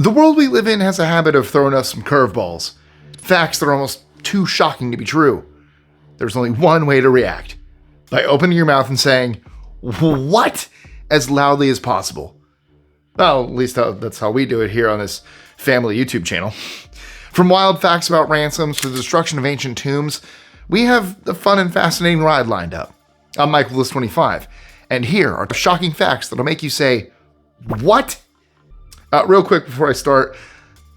The world we live in has a habit of throwing us some curveballs. Facts that are almost too shocking to be true. There's only one way to react. By opening your mouth and saying, "What?" as loudly as possible. Well, at least that's how we do it here on this family YouTube channel. From wild facts about ransoms to the destruction of ancient tombs, we have a fun and fascinating ride lined up. I'm Michael25, and here are shocking facts that'll make you say, "What?" Real quick before I start,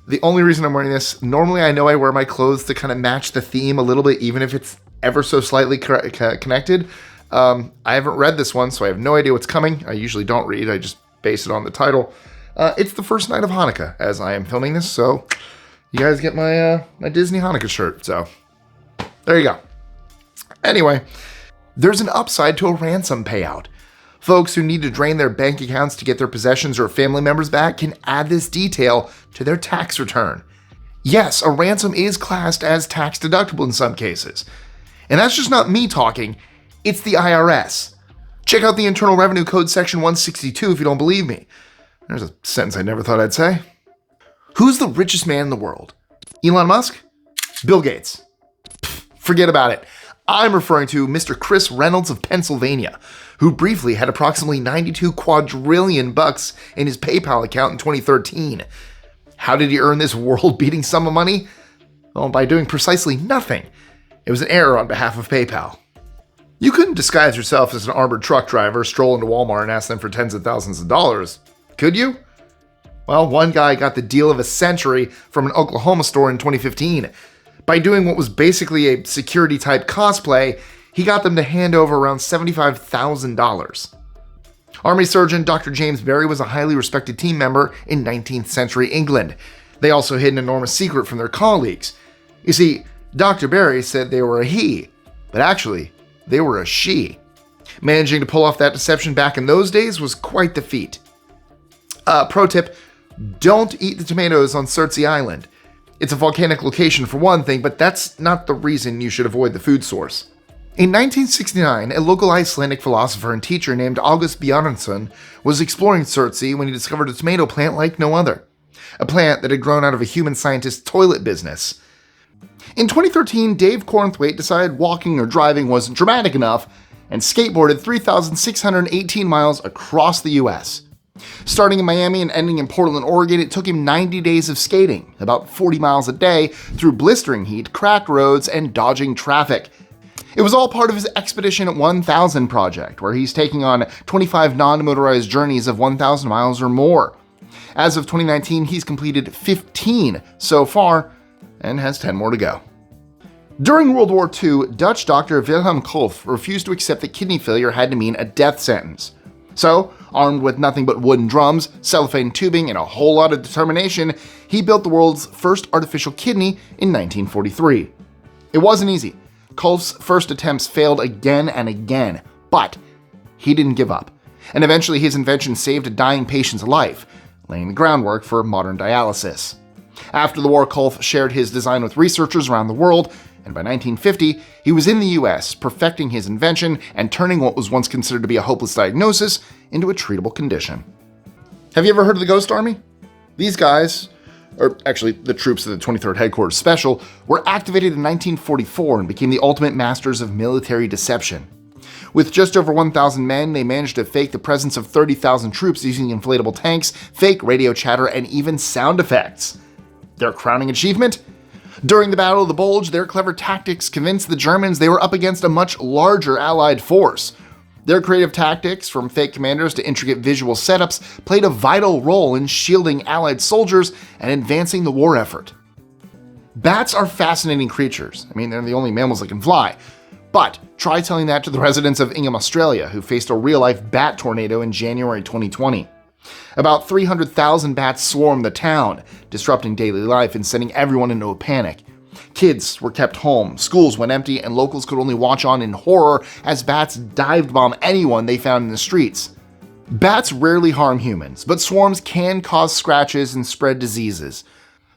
the only reason I'm wearing this, normally I know I wear my clothes to kind of match the theme a little bit, even if it's ever so slightly connected. I haven't read this one, so I have no idea what's coming. I usually don't read, I just base it on the title. It's the first night of Hanukkah as I am filming this, so you guys get my Disney Hanukkah shirt, so there you go. Anyway, there's an upside to a ransom payout. Folks who need to drain their bank accounts to get their possessions or family members back can add this detail to their tax return. Yes, a ransom is classed as tax deductible in some cases. And that's just not me talking, it's the IRS. Check out the Internal Revenue Code section 162 if you don't believe me. There's a sentence I never thought I'd say. Who's the richest man in the world? Elon Musk? Bill Gates? Forget about it. I'm referring to Mr. Chris Reynolds of Pennsylvania, who briefly had approximately 92 quadrillion bucks in his PayPal account in 2013. How did he earn this world-beating sum of money? Well, by doing precisely nothing. It was an error on behalf of PayPal. You couldn't disguise yourself as an armored truck driver, stroll into Walmart and ask them for tens of thousands of dollars, could you? Well, one guy got the deal of a century from an Oklahoma store in 2015. By doing what was basically a security-type cosplay, he got them to hand over around $75,000. Army surgeon Dr. James Berry was a highly respected team member in 19th century England. They also hid an enormous secret from their colleagues. You see, Dr. Berry said they were a he, but actually, they were a she. Managing to pull off that deception back in those days was quite the feat. Pro tip, don't eat the tomatoes on Surtsey Island. It's a volcanic location for one thing, but that's not the reason you should avoid the food source. In 1969, a local Icelandic philosopher and teacher named August Bjarnason was exploring Surtsey when he discovered a tomato plant like no other. A plant that had grown out of a human scientist's toilet business. In 2013, Dave Cornthwaite decided walking or driving wasn't dramatic enough and skateboarded 3,618 miles across the US. Starting in Miami and ending in Portland, Oregon, it took him 90 days of skating, about 40 miles a day, through blistering heat, cracked roads, and dodging traffic. It was all part of his Expedition 1000 project, where he's taking on 25 non-motorized journeys of 1,000 miles or more. As of 2019, he's completed 15 so far, and has 10 more to go. During World War II, Dutch doctor Wilhelm Kolff refused to accept that kidney failure had to mean a death sentence. So, armed with nothing but wooden drums, cellophane tubing, and a whole lot of determination, he built the world's first artificial kidney in 1943. It wasn't easy. Kolff's first attempts failed again and again, but he didn't give up. And eventually his invention saved a dying patient's life, laying the groundwork for modern dialysis. After the war, Kolff shared his design with researchers around the world, and by 1950, he was in the US, perfecting his invention and turning what was once considered to be a hopeless diagnosis into a treatable condition. Have you ever heard of the Ghost Army? These guys, or actually the troops of the 23rd Headquarters Special, were activated in 1944 and became the ultimate masters of military deception. With just over 1,000 men, they managed to fake the presence of 30,000 troops using inflatable tanks, fake radio chatter, and even sound effects. Their crowning achievement? During the Battle of the Bulge, their clever tactics convinced the Germans they were up against a much larger Allied force. Their creative tactics, from fake commanders to intricate visual setups, played a vital role in shielding Allied soldiers and advancing the war effort. Bats are fascinating creatures. I mean, they're the only mammals that can fly. But try telling that to the residents of Ingham, Australia, who faced a real-life bat tornado in January 2020. About 300,000 bats swarmed the town, disrupting daily life and sending everyone into a panic. Kids were kept home, schools went empty, and locals could only watch on in horror as bats dived bomb anyone they found in the streets. Bats rarely harm humans, but swarms can cause scratches and spread diseases.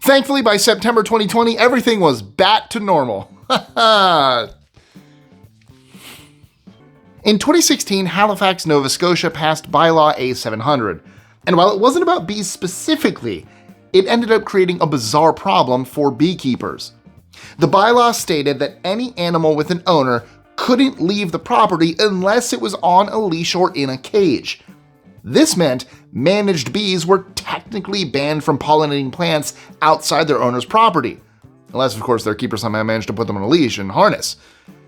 Thankfully, by September 2020, everything was bat to normal. In 2016, Halifax, Nova Scotia passed Bylaw A700. And while it wasn't about bees specifically, it ended up creating a bizarre problem for beekeepers. The bylaw stated that any animal with an owner couldn't leave the property unless it was on a leash or in a cage. This meant managed bees were technically banned from pollinating plants outside their owner's property, unless of course their keeper somehow managed to put them on a leash and harness.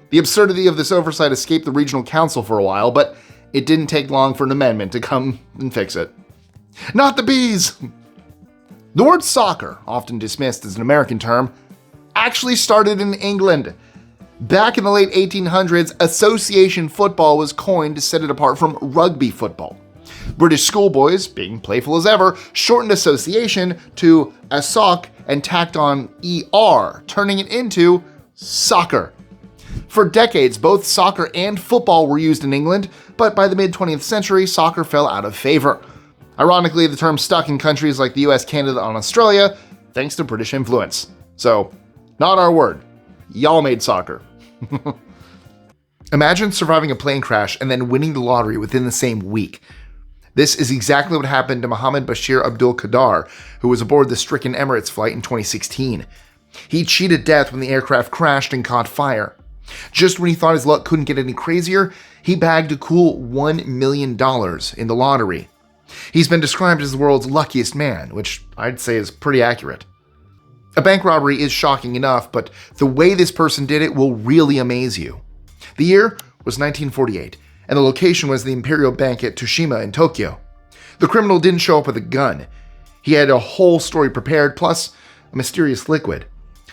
The absurdity of this oversight escaped the regional council for a while, but it didn't take long for an amendment to come and fix it. Not the bees! The word soccer, often dismissed as an American term, actually started in England. Back in the late 1800s, association football was coined to set it apart from rugby football. British schoolboys, being playful as ever, shortened association to a sock and tacked on ER, turning it into soccer. For decades, both soccer and football were used in England, but by the mid-20th century, soccer fell out of favor. Ironically, the term stuck in countries like the US, Canada, and Australia, thanks to British influence. So, not our word. Y'all made soccer. Imagine surviving a plane crash and then winning the lottery within the same week. This is exactly what happened to Mohammed Bashir Abdul Qadar, who was aboard the stricken Emirates flight in 2016. He cheated death when the aircraft crashed and caught fire. Just when he thought his luck couldn't get any crazier, he bagged a cool $1 million in the lottery. He's been described as the world's luckiest man, which I'd say is pretty accurate. A bank robbery is shocking enough, but the way this person did it will really amaze you. The year was 1948, and the location was the Imperial Bank at Toshima in Tokyo. The criminal didn't show up with a gun. He had a whole story prepared, plus a mysterious liquid.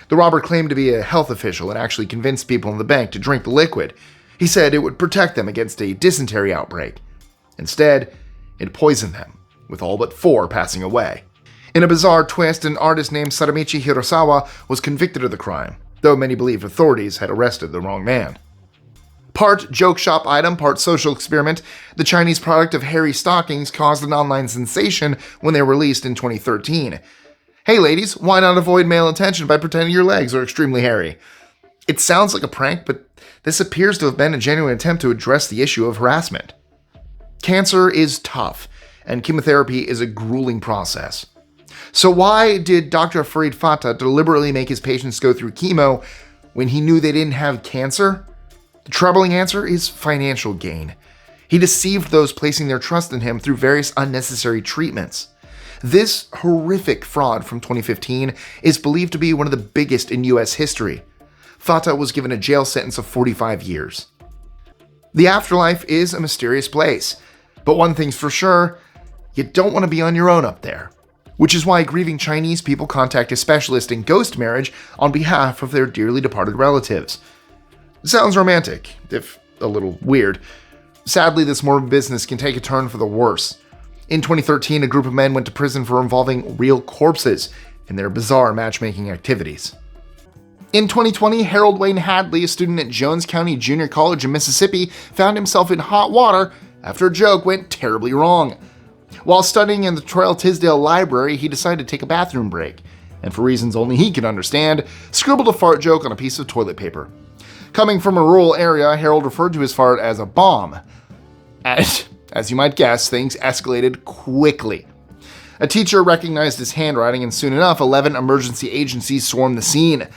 The robber claimed to be a health official and actually convinced people in the bank to drink the liquid. He said it would protect them against a dysentery outbreak. Instead, it poisoned them, with all but 4 passing away. In a bizarre twist, an artist named Saramichi Hirosawa was convicted of the crime, though many believe authorities had arrested the wrong man. Part joke shop item, part social experiment, the Chinese product of hairy stockings caused an online sensation when they were released in 2013. Hey ladies, why not avoid male attention by pretending your legs are extremely hairy? It sounds like a prank, but this appears to have been a genuine attempt to address the issue of harassment. Cancer is tough, and chemotherapy is a grueling process. So why did Dr. Farid Fatah deliberately make his patients go through chemo when he knew they didn't have cancer? The troubling answer is financial gain. He deceived those placing their trust in him through various unnecessary treatments. This horrific fraud from 2015 is believed to be one of the biggest in US history. Fatah was given a jail sentence of 45 years. The afterlife is a mysterious place, but one thing's for sure, you don't want to be on your own up there. Which is why grieving Chinese people contact a specialist in ghost marriage on behalf of their dearly departed relatives. Sounds romantic, if a little weird. Sadly, this morbid business can take a turn for the worse. In 2013, a group of men went to prison for involving real corpses in their bizarre matchmaking activities. In 2020, Harold Wayne Hadley, a student at Jones County Junior College in Mississippi, found himself in hot water after a joke went terribly wrong. While studying in the Troy Tisdale Library, he decided to take a bathroom break, and for reasons only he could understand, scribbled a fart joke on a piece of toilet paper. Coming from a rural area, Harold referred to his fart as a bomb. And, as you might guess, things escalated quickly. A teacher recognized his handwriting, and soon enough, 11 emergency agencies swarmed the scene.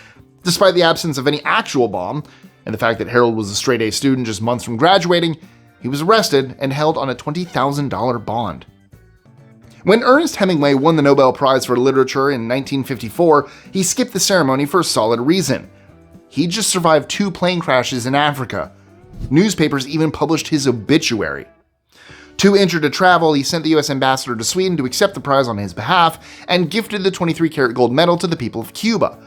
Despite the absence of any actual bomb, and the fact that Harold was a straight-A student just months from graduating, he was arrested and held on a $20,000 bond. When Ernest Hemingway won the Nobel Prize for Literature in 1954, he skipped the ceremony for a solid reason. He just survived 2 plane crashes in Africa. Newspapers even published his obituary. Too injured to travel, he sent the US ambassador to Sweden to accept the prize on his behalf and gifted the 23-karat gold medal to the people of Cuba.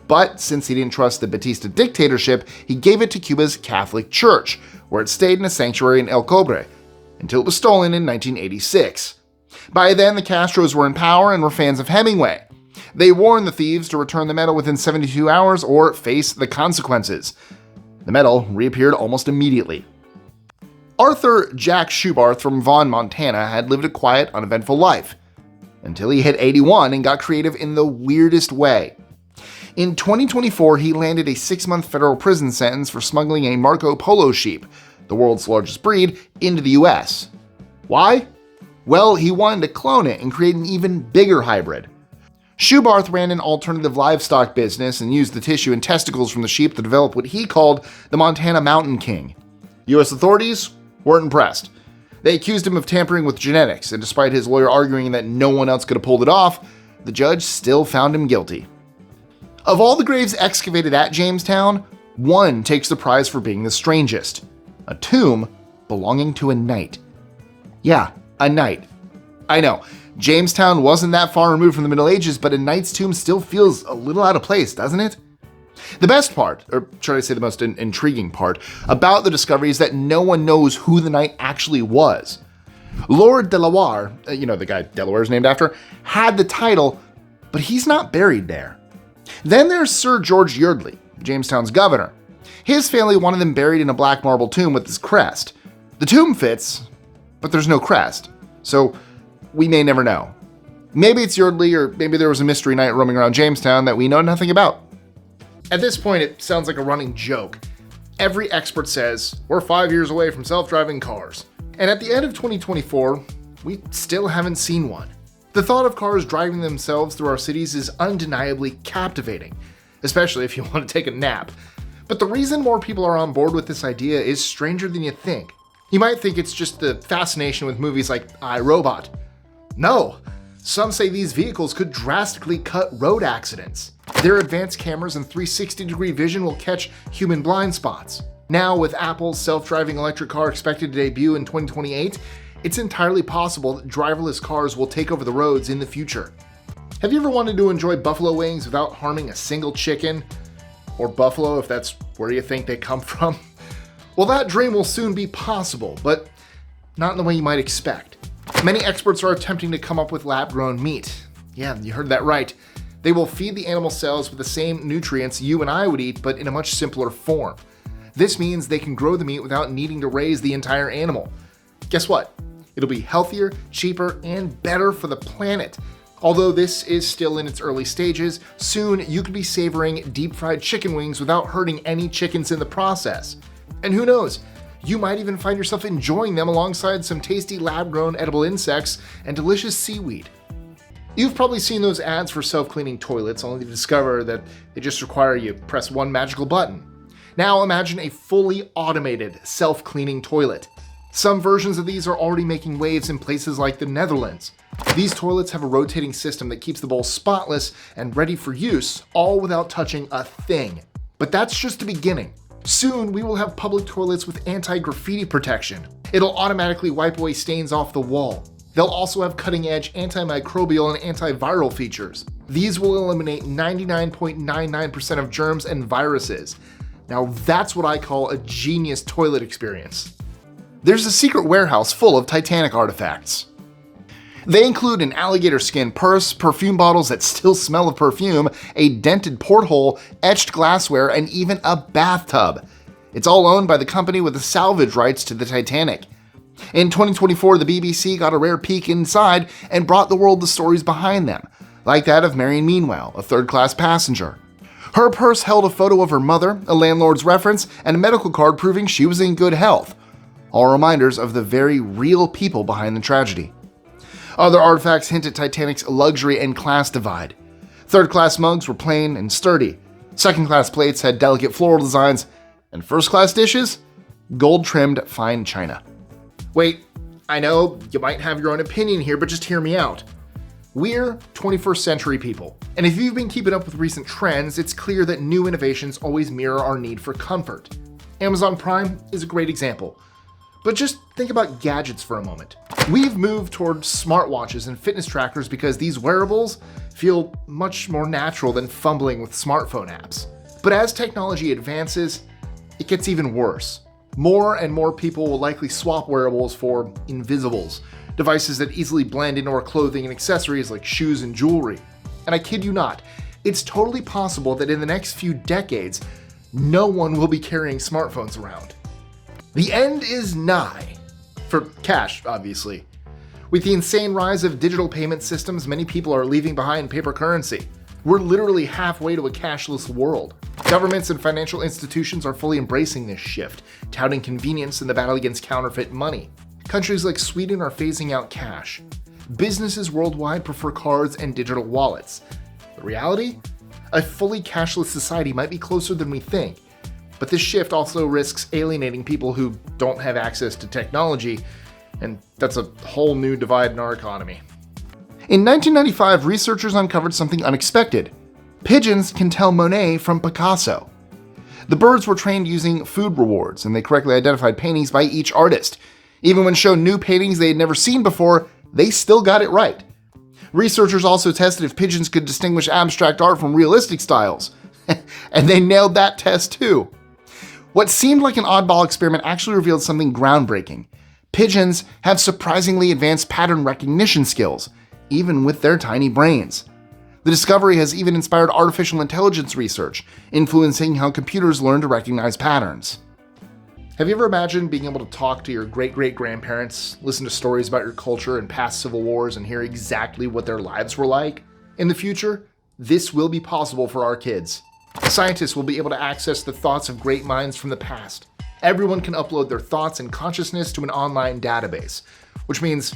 But since he didn't trust the Batista dictatorship, he gave it to Cuba's Catholic Church, where it stayed in a sanctuary in El Cobre, until it was stolen in 1986. By then, the Castros were in power and were fans of Hemingway. They warned the thieves to return the medal within 72 hours or face the consequences. The medal reappeared almost immediately. Arthur Jack Schubarth from Vaughan, Montana had lived a quiet, uneventful life, until he hit 81 and got creative in the weirdest way. In 2024, he landed a 6-month federal prison sentence for smuggling a Marco Polo sheep, the world's largest breed, into the US. Why? Well, he wanted to clone it and create an even bigger hybrid. Schubarth ran an alternative livestock business and used the tissue and testicles from the sheep to develop what he called the Montana Mountain King. U.S. authorities weren't impressed. They accused him of tampering with genetics, and despite his lawyer arguing that no one else could have pulled it off, the judge still found him guilty. Of all the graves excavated at Jamestown, one takes the prize for being the strangest: a tomb belonging to a knight. Yeah, a knight. I know, Jamestown wasn't that far removed from the Middle Ages, but a knight's tomb still feels a little out of place, doesn't it? The best part, or should I say the most intriguing part, about the discovery is that no one knows who the knight actually was. Lord Delaware, the guy Delaware's named after, had the title, but he's not buried there. Then there's Sir George Yeardley, Jamestown's governor. His family wanted him buried in a black marble tomb with his crest. The tomb fits, but there's no crest, so we may never know. Maybe it's Yeardley, or maybe there was a mystery knight roaming around Jamestown that we know nothing about. At this point, it sounds like a running joke. Every expert says, we're 5 years away from self-driving cars. And at the end of 2024, we still haven't seen one. The thought of cars driving themselves through our cities is undeniably captivating, especially if you want to take a nap. But the reason more people are on board with this idea is stranger than you think. You might think it's just the fascination with movies like I, Robot. No, some say these vehicles could drastically cut road accidents. Their advanced cameras and 360-degree vision will catch human blind spots. Now, with Apple's self-driving electric car expected to debut in 2028, it's entirely possible that driverless cars will take over the roads in the future. Have you ever wanted to enjoy buffalo wings without harming a single chicken? Or buffalo, if that's where you think they come from? Well, that dream will soon be possible, but not in the way you might expect. Many experts are attempting to come up with lab-grown meat. Yeah, you heard that right. They will feed the animal cells with the same nutrients you and I would eat, but in a much simpler form. This means they can grow the meat without needing to raise the entire animal. Guess what? It'll be healthier, cheaper, and better for the planet. Although this is still in its early stages, soon you could be savoring deep-fried chicken wings without hurting any chickens in the process. And who knows? You might even find yourself enjoying them alongside some tasty lab-grown edible insects and delicious seaweed. You've probably seen those ads for self-cleaning toilets, only to discover that they just require you press one magical button. Now imagine a fully automated self-cleaning toilet. Some versions of these are already making waves in places like the Netherlands. These toilets have a rotating system that keeps the bowl spotless and ready for use, all without touching a thing. But that's just the beginning. Soon, we will have public toilets with anti-graffiti protection. It'll automatically wipe away stains off the wall. They'll also have cutting-edge antimicrobial and antiviral features. These will eliminate 99.99% of germs and viruses. Now that's what I call a genius toilet experience. There's a secret warehouse full of Titanic artifacts. They include an alligator skin purse, perfume bottles that still smell of perfume, a dented porthole, etched glassware, and even a bathtub. It's all owned by the company with the salvage rights to the Titanic. In 2024, the BBC got a rare peek inside and brought the world the stories behind them, like that of Marion Meanwell, a third-class passenger. Her purse held a photo of her mother, a landlord's reference, and a medical card proving she was in good health. All reminders of the very real people behind the tragedy. Other artifacts hint at Titanic's luxury and class divide. Third-class mugs were plain and sturdy. Second-class plates had delicate floral designs. And first-class dishes? Gold-trimmed fine china. Wait, I know you might have your own opinion here, but just hear me out. We're 21st century people, and if you've been keeping up with recent trends, it's clear that new innovations always mirror our need for comfort. Amazon Prime is a great example. But just think about gadgets for a moment. We've moved towards smartwatches and fitness trackers because these wearables feel much more natural than fumbling with smartphone apps. But as technology advances, it gets even worse. More and more people will likely swap wearables for invisibles, devices that easily blend into our clothing and accessories like shoes and jewelry. And I kid you not, it's totally possible that in the next few decades, no one will be carrying smartphones around. The end is nigh. For cash, obviously. With the insane rise of digital payment systems, many people are leaving behind paper currency. We're literally halfway to a cashless world. Governments and financial institutions are fully embracing this shift, touting convenience in the battle against counterfeit money. Countries like Sweden are phasing out cash. Businesses worldwide prefer cards and digital wallets. The reality? A fully cashless society might be closer than we think, but this shift also risks alienating people who don't have access to technology, and that's a whole new divide in our economy. In 1995, researchers uncovered something unexpected. Pigeons can tell Monet from Picasso. The birds were trained using food rewards, and they correctly identified paintings by each artist. Even when shown new paintings they had never seen before, they still got it right. Researchers also tested if pigeons could distinguish abstract art from realistic styles. And they nailed that test too. What seemed like an oddball experiment actually revealed something groundbreaking. Pigeons have surprisingly advanced pattern recognition skills, even with their tiny brains. The discovery has even inspired artificial intelligence research, influencing how computers learn to recognize patterns. Have you ever imagined being able to talk to your great-great-grandparents, listen to stories about your culture and past civil wars, and hear exactly what their lives were like? In the future, this will be possible for our kids. Scientists will be able to access the thoughts of great minds from the past. Everyone can upload their thoughts and consciousness to an online database, which means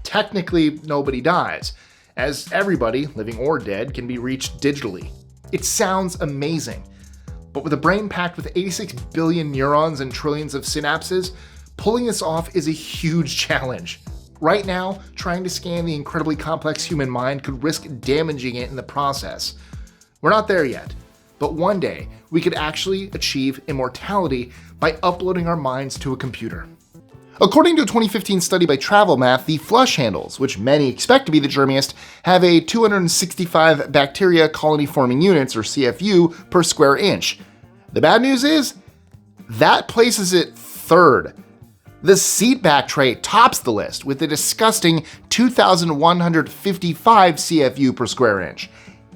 technically nobody dies, as everybody, living or dead, can be reached digitally. It sounds amazing, but with a brain packed with 86 billion neurons and trillions of synapses, pulling this off is a huge challenge. Right now, trying to scan the incredibly complex human mind could risk damaging it in the process. We're not there yet, but one day we could actually achieve immortality by uploading our minds to a computer. According to a 2015 study by Travel Math, the flush handles, which many expect to be the germiest, have a 265 bacteria colony forming units, or CFU, per square inch. The bad news is, that places it third. The seat back tray tops the list with a disgusting 2,155 CFU per square inch,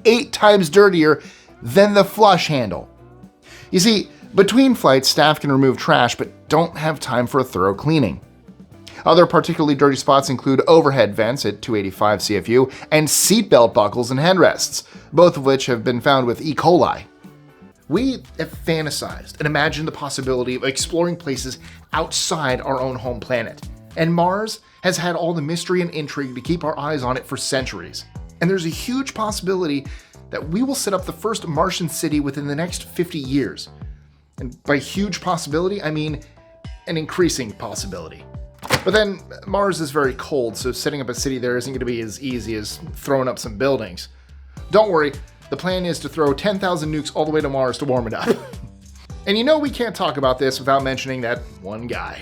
8 times dirtier than the flush handle. You see, between flights, staff can remove trash but don't have time for a thorough cleaning. Other particularly dirty spots include overhead vents at 285 CFU and seatbelt buckles and headrests, both of which have been found with E. coli. We have fantasized and imagined the possibility of exploring places outside our own home planet, and Mars has had all the mystery and intrigue to keep our eyes on it for centuries. And there's a huge possibility that we will set up the first Martian city within the next 50 years. And by huge possibility, I mean an increasing possibility. But then, Mars is very cold, so setting up a city there isn't going to be as easy as throwing up some buildings. Don't worry, the plan is to throw 10,000 nukes all the way to Mars to warm it up. And you know we can't talk about this without mentioning that one guy,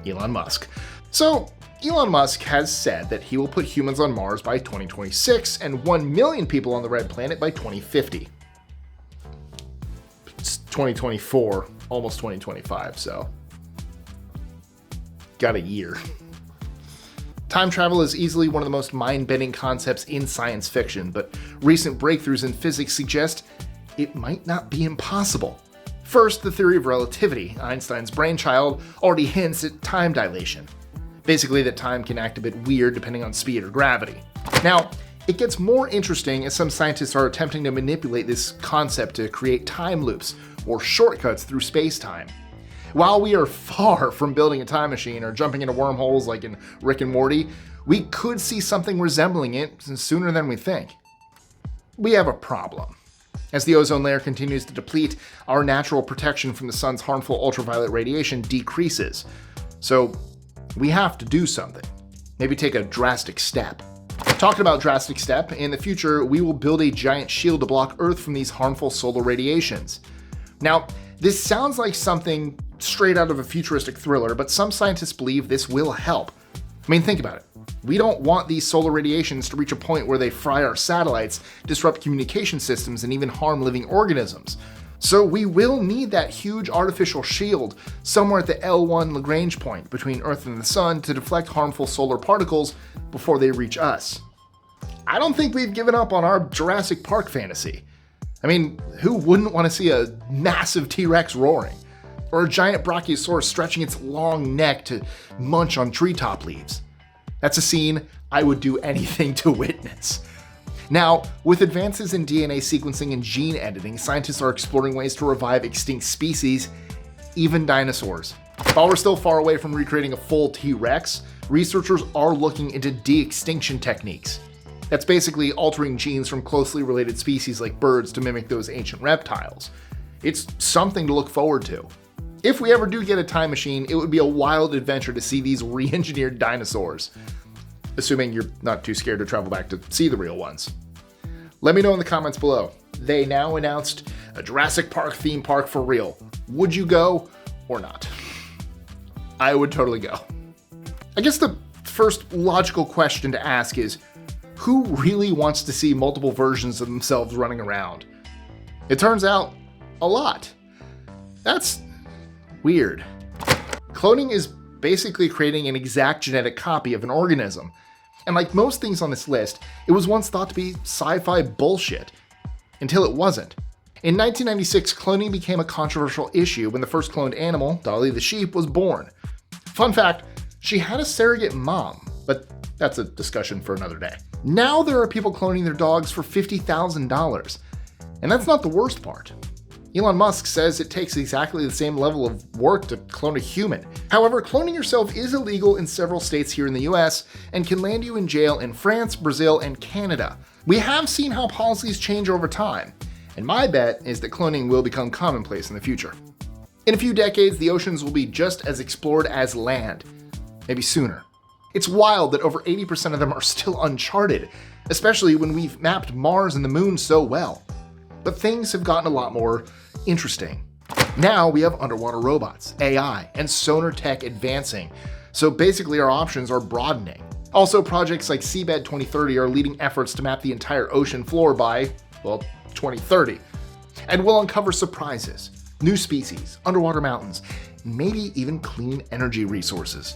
Elon Musk. So, Elon Musk has said that he will put humans on Mars by 2026 and 1 million people on the red planet by 2050. It's 2024, almost 2025, so got a year. Time travel is easily one of the most mind-bending concepts in science fiction, but recent breakthroughs in physics suggest it might not be impossible. First, the theory of relativity, Einstein's brainchild, already hints at time dilation. Basically, that time can act a bit weird depending on speed or gravity. Now, it gets more interesting as some scientists are attempting to manipulate this concept to create time loops or shortcuts through space-time. While we are far from building a time machine or jumping into wormholes like in Rick and Morty, we could see something resembling it sooner than we think. We have a problem. As the ozone layer continues to deplete, our natural protection from the sun's harmful ultraviolet radiation decreases. So we have to do something. Maybe take a drastic step. Talking about drastic step, in the future, we will build a giant shield to block Earth from these harmful solar radiations. Now, this sounds like something straight out of a futuristic thriller, but some scientists believe this will help. I mean, think about it. We don't want these solar radiations to reach a point where they fry our satellites, disrupt communication systems, and even harm living organisms. So we will need that huge artificial shield somewhere at the L1 Lagrange point between Earth and the Sun to deflect harmful solar particles before they reach us. I don't think we've given up on our Jurassic Park fantasy. I mean, who wouldn't want to see a massive T-Rex roaring? Or a giant brachiosaurus stretching its long neck to munch on treetop leaves? That's a scene I would do anything to witness. Now, with advances in DNA sequencing and gene editing, scientists are exploring ways to revive extinct species, even dinosaurs. While we're still far away from recreating a full T-Rex, researchers are looking into de-extinction techniques. That's basically altering genes from closely related species like birds to mimic those ancient reptiles. It's something to look forward to. If we ever do get a time machine, it would be a wild adventure to see these re-engineered dinosaurs. Assuming you're not too scared to travel back to see the real ones. Let me know in the comments below. They now announced a Jurassic Park theme park for real. Would you go or not? I would totally go. I guess the first logical question to ask is, who really wants to see multiple versions of themselves running around? It turns out, a lot. That's weird. Cloning is basically creating an exact genetic copy of an organism. And like most things on this list, it was once thought to be sci-fi bullshit. Until it wasn't. In 1996, cloning became a controversial issue when the first cloned animal, Dolly the sheep, was born. Fun fact, she had a surrogate mom, but that's a discussion for another day. Now there are people cloning their dogs for $50,000. And that's not the worst part. Elon Musk says it takes exactly the same level of work to clone a human. However, cloning yourself is illegal in several states here in the US and can land you in jail in France, Brazil, and Canada. We have seen how policies change over time, and my bet is that cloning will become commonplace in the future. In a few decades, the oceans will be just as explored as land, maybe sooner. It's wild that over 80% of them are still uncharted, especially when we've mapped Mars and the Moon so well. But things have gotten a lot more interesting. Now we have underwater robots, AI, and sonar tech advancing, so basically our options are broadening. Also, projects like Seabed 2030 are leading efforts to map the entire ocean floor by, well, 2030. And we'll uncover surprises, new species, underwater mountains, and maybe even clean energy resources.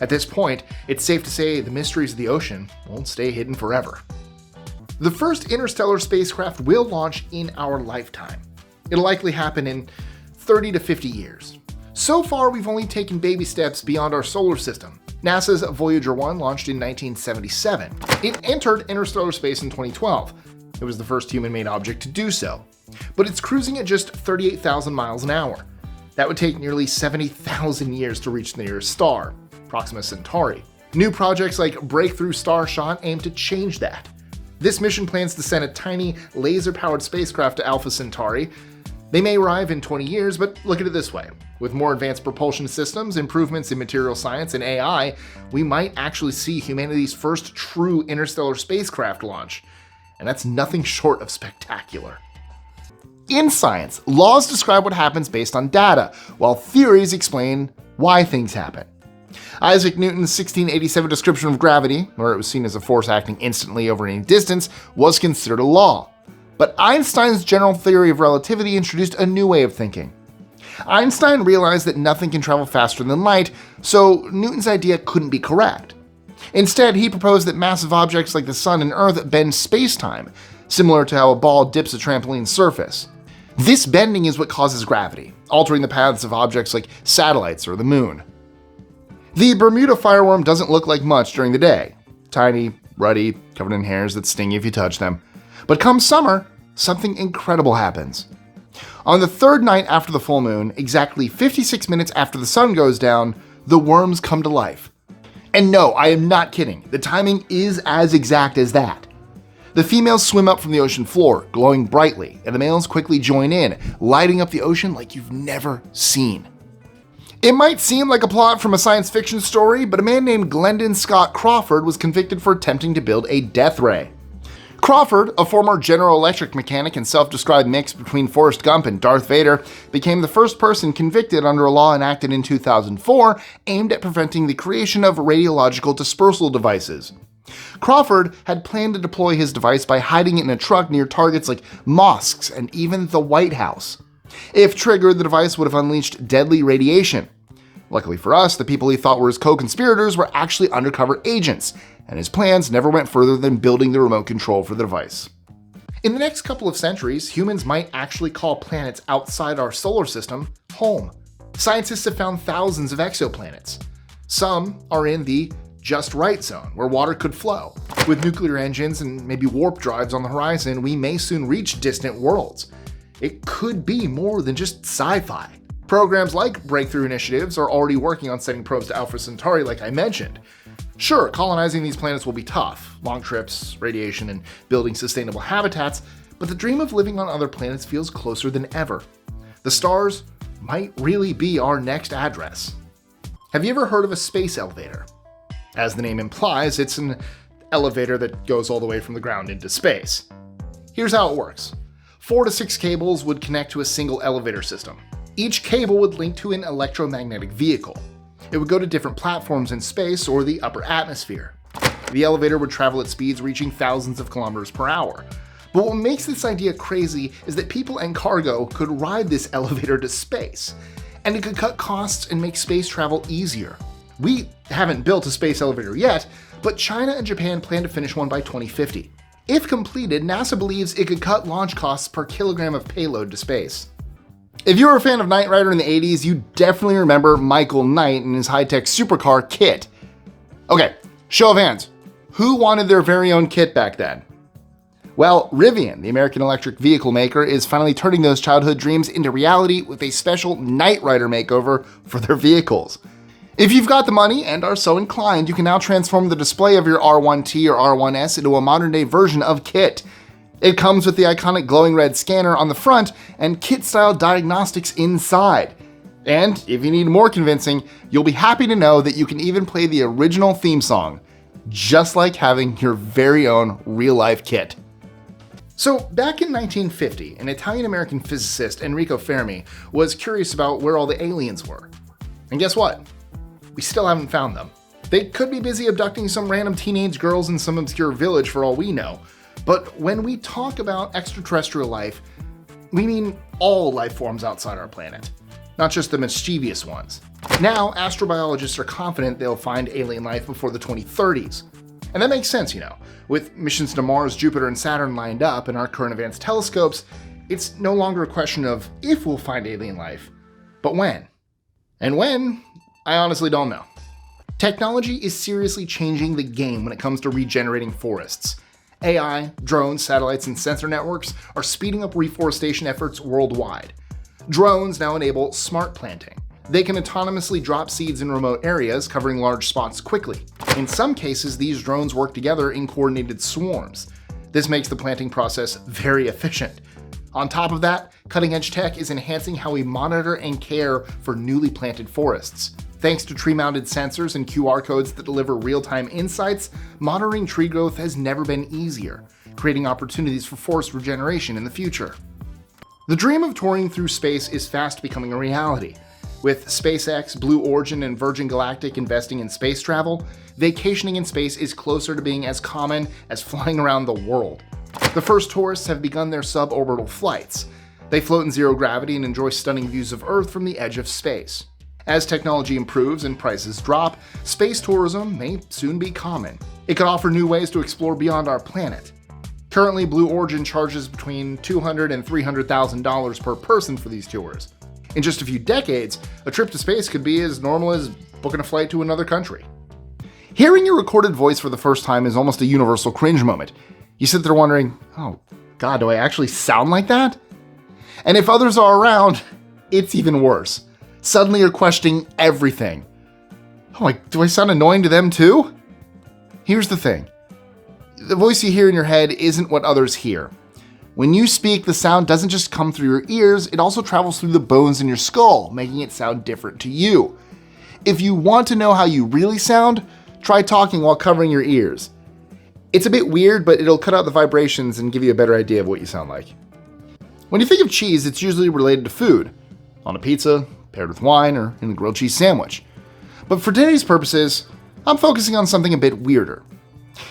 At this point, it's safe to say the mysteries of the ocean won't stay hidden forever. The first interstellar spacecraft will launch in our lifetime. It'll likely happen in 30 to 50 years. So far, we've only taken baby steps beyond our solar system. NASA's Voyager 1 launched in 1977. It entered interstellar space in 2012. It was the first human-made object to do so. But it's cruising at just 38,000 miles an hour. That would take nearly 70,000 years to reach the nearest star, Proxima Centauri. New projects like Breakthrough Starshot aim to change that. This mission plans to send a tiny laser-powered spacecraft to Alpha Centauri. They may arrive in 20 years, but look at it this way. With more advanced propulsion systems, improvements in material science, and AI, we might actually see humanity's first true interstellar spacecraft launch. And that's nothing short of spectacular. In science, laws describe what happens based on data, while theories explain why things happen. Isaac Newton's 1687 description of gravity, where it was seen as a force acting instantly over any distance, was considered a law. But Einstein's general theory of relativity introduced a new way of thinking. Einstein realized that nothing can travel faster than light, so Newton's idea couldn't be correct. Instead, he proposed that massive objects like the sun and Earth bend space-time, similar to how a ball dips a trampoline surface. This bending is what causes gravity, altering the paths of objects like satellites or the moon. The Bermuda fireworm doesn't look like much during the day. Tiny, ruddy, covered in hairs that sting you if you touch them. But come summer, something incredible happens. On the third night after the full moon, exactly 56 minutes after the sun goes down, the worms come to life. And no, I am not kidding. The timing is as exact as that. The females swim up from the ocean floor, glowing brightly, and the males quickly join in, lighting up the ocean like you've never seen. It might seem like a plot from a science fiction story, but a man named Glendon Scott Crawford was convicted for attempting to build a death ray. Crawford, a former General Electric mechanic and self-described mix between Forrest Gump and Darth Vader, became the first person convicted under a law enacted in 2004 aimed at preventing the creation of radiological dispersal devices. Crawford had planned to deploy his device by hiding it in a truck near targets like mosques and even the White House. If triggered, the device would have unleashed deadly radiation. Luckily for us, the people he thought were his co-conspirators were actually undercover agents, and his plans never went further than building the remote control for the device. In the next couple of centuries, humans might actually call planets outside our solar system home. Scientists have found thousands of exoplanets. Some are in the just right zone, where water could flow. With nuclear engines and maybe warp drives on the horizon, we may soon reach distant worlds. It could be more than just sci-fi. Programs like Breakthrough Initiatives are already working on sending probes to Alpha Centauri like I mentioned. Sure, colonizing these planets will be tough, long trips, radiation, and building sustainable habitats, but the dream of living on other planets feels closer than ever. The stars might really be our next address. Have you ever heard of a space elevator? As the name implies, it's an elevator that goes all the way from the ground into space. Here's how it works. 4 to 6 cables would connect to a single elevator system. Each cable would link to an electromagnetic vehicle. It would go to different platforms in space or the upper atmosphere. The elevator would travel at speeds reaching thousands of kilometers per hour. But what makes this idea crazy is that people and cargo could ride this elevator to space, and it could cut costs and make space travel easier. We haven't built a space elevator yet, but China and Japan plan to finish one by 2050. If completed, NASA believes it could cut launch costs per kilogram of payload to space. If you were a fan of Knight Rider in the 80s, you definitely remember Michael Knight and his high-tech supercar KITT. Okay, show of hands. Who wanted their very own KITT back then? Well, Rivian, the American electric vehicle maker, is finally turning those childhood dreams into reality with a special Knight Rider makeover for their vehicles. If you've got the money and are so inclined, you can now transform the display of your R1T or R1S into a modern-day version of KITT. It comes with the iconic glowing red scanner on the front and KITT-style diagnostics inside. And if you need more convincing, you'll be happy to know that you can even play the original theme song, just like having your very own real-life KITT. So, back in 1950, an Italian-American physicist, Enrico Fermi, was curious about where all the aliens were. And guess what? We still haven't found them. They could be busy abducting some random teenage girls in some obscure village for all we know. But when we talk about extraterrestrial life, we mean all life forms outside our planet, not just the mischievous ones. Now, astrobiologists are confident they'll find alien life before the 2030s. And that makes sense, With missions to Mars, Jupiter, and Saturn lined up in our current advanced telescopes, it's no longer a question of if we'll find alien life, but when. And when, I honestly don't know. Technology is seriously changing the game when it comes to regenerating forests. AI, drones, satellites, and sensor networks are speeding up reforestation efforts worldwide. Drones now enable smart planting. They can autonomously drop seeds in remote areas, covering large spots quickly. In some cases, these drones work together in coordinated swarms. This makes the planting process very efficient. On top of that, cutting-edge tech is enhancing how we monitor and care for newly planted forests. Thanks to tree-mounted sensors and QR codes that deliver real-time insights, monitoring tree growth has never been easier, creating opportunities for forest regeneration in the future. The dream of touring through space is fast becoming a reality. With SpaceX, Blue Origin, and Virgin Galactic investing in space travel, vacationing in space is closer to being as common as flying around the world. The first tourists have begun their suborbital flights. They float in zero gravity and enjoy stunning views of Earth from the edge of space. As technology improves and prices drop, space tourism may soon be common. It could offer new ways to explore beyond our planet. Currently, Blue Origin charges between $200,000 and $300,000 per person for these tours. In just a few decades, a trip to space could be as normal as booking a flight to another country. Hearing your recorded voice for the first time is almost a universal cringe moment. You sit there wondering, oh God, do I actually sound like that? And if others are around, it's even worse. Suddenly you're questioning everything. Oh, do I sound annoying to them too? Here's the thing. The voice you hear in your head isn't what others hear. When you speak, the sound doesn't just come through your ears, it also travels through the bones in your skull, making it sound different to you. If you want to know how you really sound, try talking while covering your ears. It's a bit weird, but it'll cut out the vibrations and give you a better idea of what you sound like. When you think of cheese, it's usually related to food. On a pizza, paired with wine, or in a grilled cheese sandwich. But for today's purposes, I'm focusing on something a bit weirder.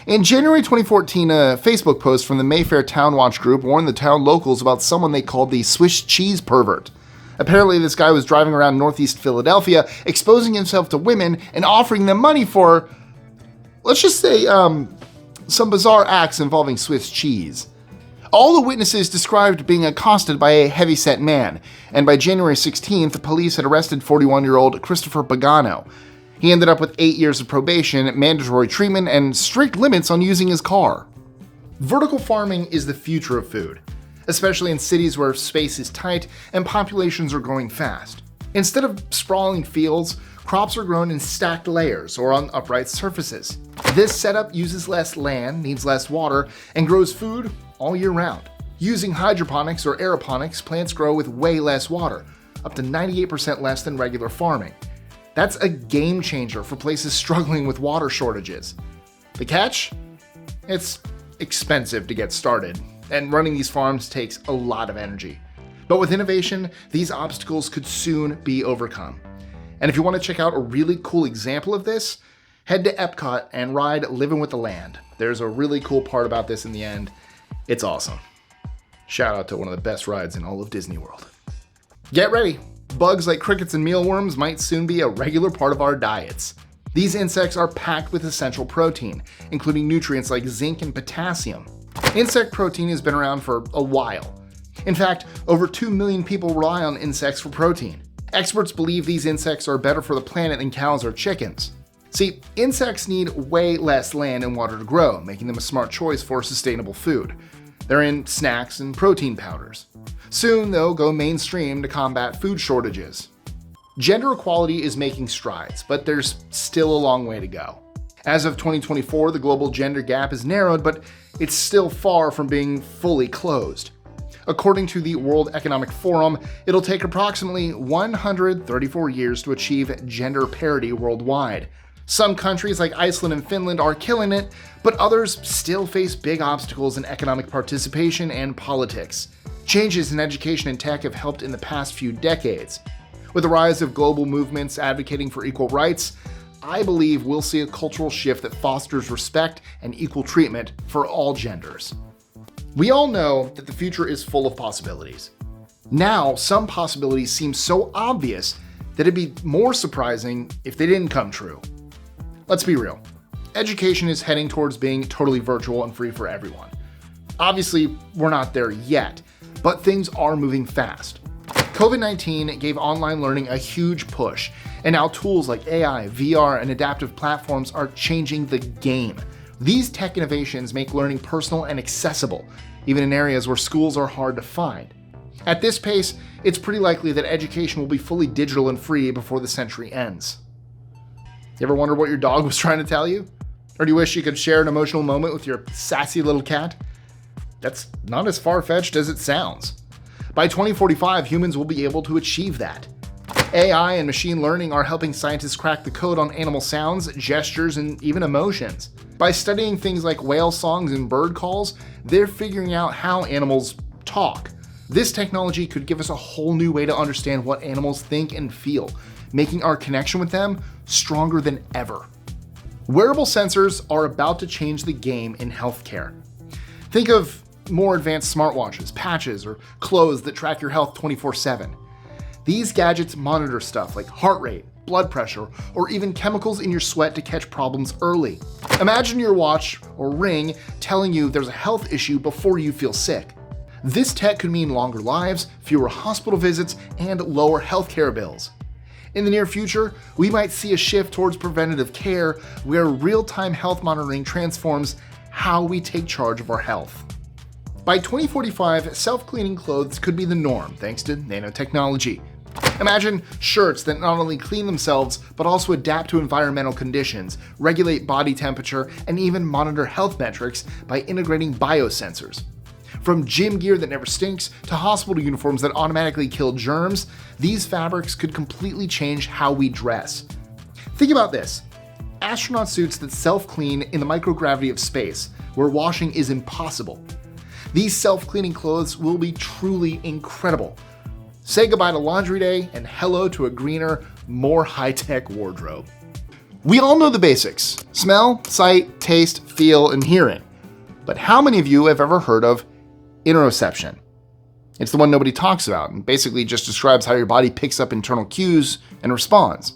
In January 2014, a Facebook post from the Mayfair Town Watch group warned the town locals about someone they called the Swiss cheese pervert. Apparently, this guy was driving around northeast Philadelphia, exposing himself to women and offering them money for, let's just say, some bizarre acts involving Swiss cheese. All the witnesses described being accosted by a heavyset man, and by January 16th, the police had arrested 41-year-old Christopher Pagano. He ended up with 8 years of probation, mandatory treatment, and strict limits on using his car. Vertical farming is the future of food, especially in cities where space is tight and populations are growing fast. Instead of sprawling fields, Crops are grown in stacked layers or on upright surfaces. This setup uses less land, needs less water, and grows food all year round. Using hydroponics or aeroponics, plants grow with way less water, up to 98% less than regular farming. That's a game changer for places struggling with water shortages. The catch? It's expensive to get started, and running these farms takes a lot of energy. But with innovation, these obstacles could soon be overcome. And if you want to check out a really cool example of this, head to Epcot and ride Living with the Land. There's a really cool part about this in the end. It's awesome. Shout out to one of the best rides in all of Disney World. Get ready! Bugs like crickets and mealworms might soon be a regular part of our diets. These insects are packed with essential protein, including nutrients like zinc and potassium. Insect protein has been around for a while. In fact, over 2 million people rely on insects for protein. Experts believe these insects are better for the planet than cows or chickens. See, insects need way less land and water to grow, making them a smart choice for sustainable food. They're in snacks and protein powders. Soon, they'll go mainstream to combat food shortages. Gender equality is making strides, but there's still a long way to go. As of 2024, the global gender gap is narrowed, but it's still far from being fully closed. According to the World Economic Forum, it'll take approximately 134 years to achieve gender parity worldwide. Some countries like Iceland and Finland are killing it, but others still face big obstacles in economic participation and politics. Changes in education and tech have helped in the past few decades. With the rise of global movements advocating for equal rights, I believe we'll see a cultural shift that fosters respect and equal treatment for all genders. We all know that the future is full of possibilities. Now, some possibilities seem so obvious that it'd be more surprising if they didn't come true. Let's be real. Education is heading towards being totally virtual and free for everyone. Obviously, we're not there yet, but things are moving fast. COVID-19 gave online learning a huge push, and now tools like AI, VR, and adaptive platforms are changing the game. These tech innovations make learning personal and accessible, even in areas where schools are hard to find. At this pace, it's pretty likely that education will be fully digital and free before the century ends. You ever wonder what your dog was trying to tell you? Or do you wish you could share an emotional moment with your sassy little cat? That's not as far-fetched as it sounds. By 2045, humans will be able to achieve that. AI and machine learning are helping scientists crack the code on animal sounds, gestures, and even emotions. By studying things like whale songs and bird calls, they're figuring out how animals talk. This technology could give us a whole new way to understand what animals think and feel, making our connection with them stronger than ever. Wearable sensors are about to change the game in healthcare. Think of more advanced smartwatches, patches, or clothes that track your health 24/7. These gadgets monitor stuff like heart rate, blood pressure, or even chemicals in your sweat to catch problems early. Imagine your watch or ring telling you there's a health issue before you feel sick. This tech could mean longer lives, fewer hospital visits, and lower healthcare bills. In the near future, we might see a shift towards preventative care where real-time health monitoring transforms how we take charge of our health. By 2045, self-cleaning clothes could be the norm thanks to nanotechnology. Imagine shirts that not only clean themselves, but also adapt to environmental conditions, regulate body temperature, and even monitor health metrics by integrating biosensors. From gym gear that never stinks to hospital uniforms that automatically kill germs, these fabrics could completely change how we dress. Think about this. Astronaut suits that self-clean in the microgravity of space, where washing is impossible. These self-cleaning clothes will be truly incredible. Say goodbye to laundry day and hello to a greener, more high-tech wardrobe. We all know the basics: smell, sight, taste, feel, and hearing. But how many of you have ever heard of interoception? It's the one nobody talks about and basically just describes how your body picks up internal cues and responds.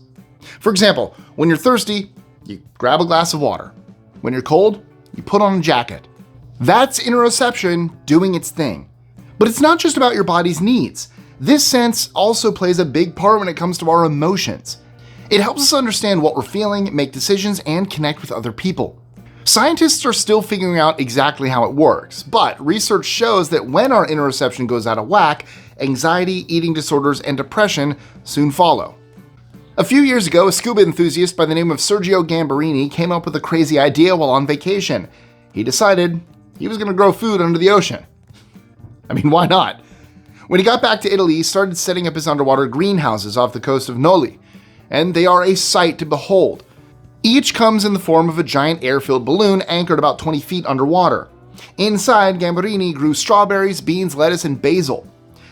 For example, when you're thirsty, you grab a glass of water. When you're cold, you put on a jacket. That's interoception doing its thing. But it's not just about your body's needs. This sense also plays a big part when it comes to our emotions. It helps us understand what we're feeling, make decisions, and connect with other people. Scientists are still figuring out exactly how it works, but research shows that when our interoception goes out of whack, anxiety, eating disorders, and depression soon follow. A few years ago, a scuba enthusiast by the name of Sergio Gambarini came up with a crazy idea while on vacation. He decided he was going to grow food under the ocean. I mean, why not? When he got back to Italy, he started setting up his underwater greenhouses off the coast of Noli, and they are a sight to behold. Each comes in the form of a giant air-filled balloon anchored about 20 feet underwater. Inside, Gambarini grew strawberries, beans, lettuce, and basil.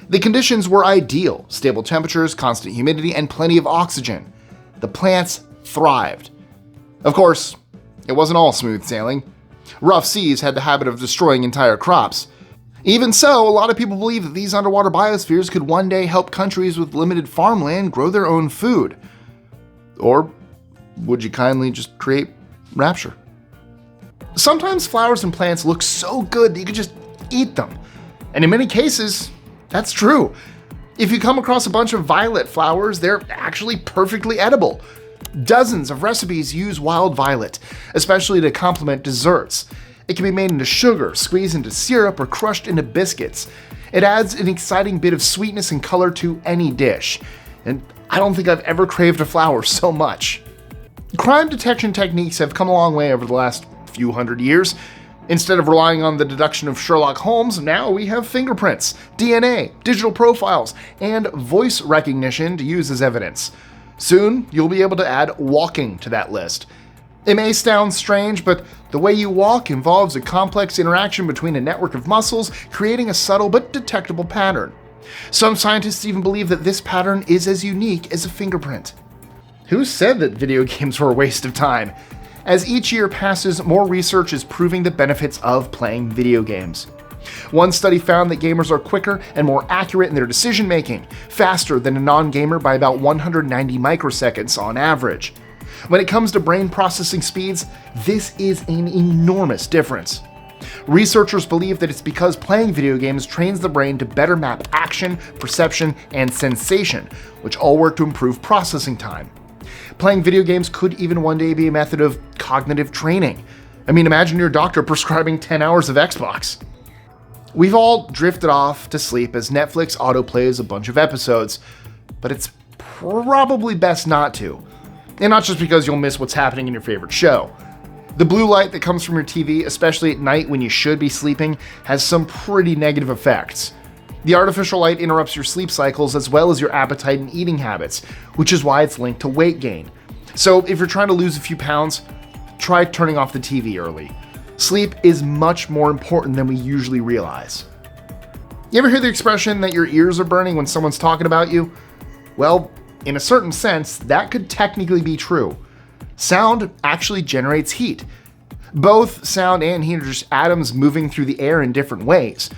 The conditions were ideal: stable temperatures, constant humidity, and plenty of oxygen. The plants thrived. Of course, it wasn't all smooth sailing. Rough seas had the habit of destroying entire crops. Even so, a lot of people believe that these underwater biospheres could one day help countries with limited farmland grow their own food. Or would you kindly just create rapture? Sometimes flowers and plants look so good that you could just eat them. And in many cases, that's true. If you come across a bunch of violet flowers, they're actually perfectly edible. Dozens of recipes use wild violet, especially to complement desserts. It can be made into sugar, squeezed into syrup, or crushed into biscuits. It adds an exciting bit of sweetness and color to any dish. And I don't think I've ever craved a flower so much. Crime detection techniques have come a long way over the last few hundred years. Instead of relying on the deduction of Sherlock Holmes, now we have fingerprints, DNA, digital profiles, and voice recognition to use as evidence. Soon, you'll be able to add walking to that list. It may sound strange, but the way you walk involves a complex interaction between a network of muscles, creating a subtle but detectable pattern. Some scientists even believe that this pattern is as unique as a fingerprint. Who said that video games were a waste of time? As each year passes, more research is proving the benefits of playing video games. One study found that gamers are quicker and more accurate in their decision making, faster than a non-gamer by about 190 microseconds on average. When it comes to brain processing speeds, this is an enormous difference. Researchers believe that it's because playing video games trains the brain to better map action, perception, and sensation, which all work to improve processing time. Playing video games could even one day be a method of cognitive training. I mean, imagine your doctor prescribing 10 hours of Xbox. We've all drifted off to sleep as Netflix autoplays a bunch of episodes, but it's probably best not to. And not just because you'll miss what's happening in your favorite show. The blue light that comes from your TV, especially at night when you should be sleeping, has some pretty negative effects. The artificial light interrupts your sleep cycles as well as your appetite and eating habits, which is why it's linked to weight gain. So if you're trying to lose a few pounds, try turning off the TV early. Sleep is much more important than we usually realize. You ever hear the expression that your ears are burning when someone's talking about you? Well, in a certain sense, that could technically be true. Sound actually generates heat. Both sound and heat are just atoms moving through the air in different ways.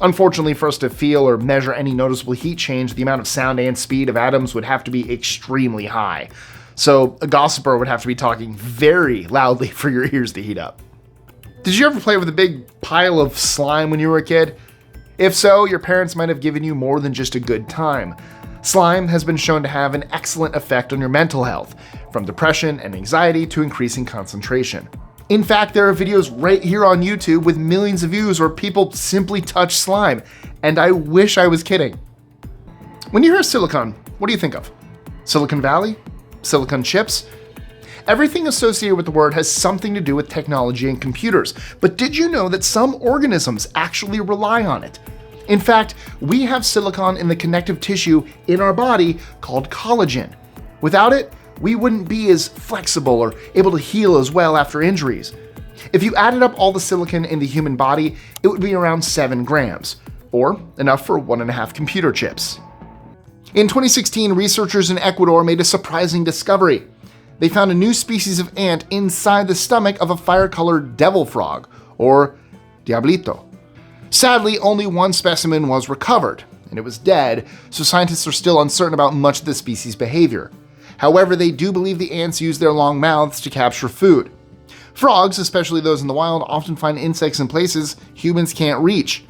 Unfortunately, for us to feel or measure any noticeable heat change, the amount of sound and speed of atoms would have to be extremely high. So a gossiper would have to be talking very loudly for your ears to heat up. Did you ever play with a big pile of slime when you were a kid? If so, your parents might have given you more than just a good time. Slime has been shown to have an excellent effect on your mental health, from depression and anxiety to increasing concentration. In fact, there are videos right here on YouTube with millions of views where people simply touch slime, and I wish I was kidding. When you hear silicon, what do you think of? Silicon Valley? Silicon chips? Everything associated with the word has something to do with technology and computers, but did you know that some organisms actually rely on it? In fact, we have silicon in the connective tissue in our body called collagen. Without it, we wouldn't be as flexible or able to heal as well after injuries. If you added up all the silicon in the human body, it would be around 7 grams, or enough for 1.5 computer chips. In 2016, researchers in Ecuador made a surprising discovery. They found a new species of ant inside the stomach of a fire-colored devil frog, or diablito. Sadly, only one specimen was recovered, and it was dead, so scientists are still uncertain about much of the species' behavior. However, they do believe the ants use their long mouths to capture food. Frogs, especially those in the wild, often find insects in places humans can't reach.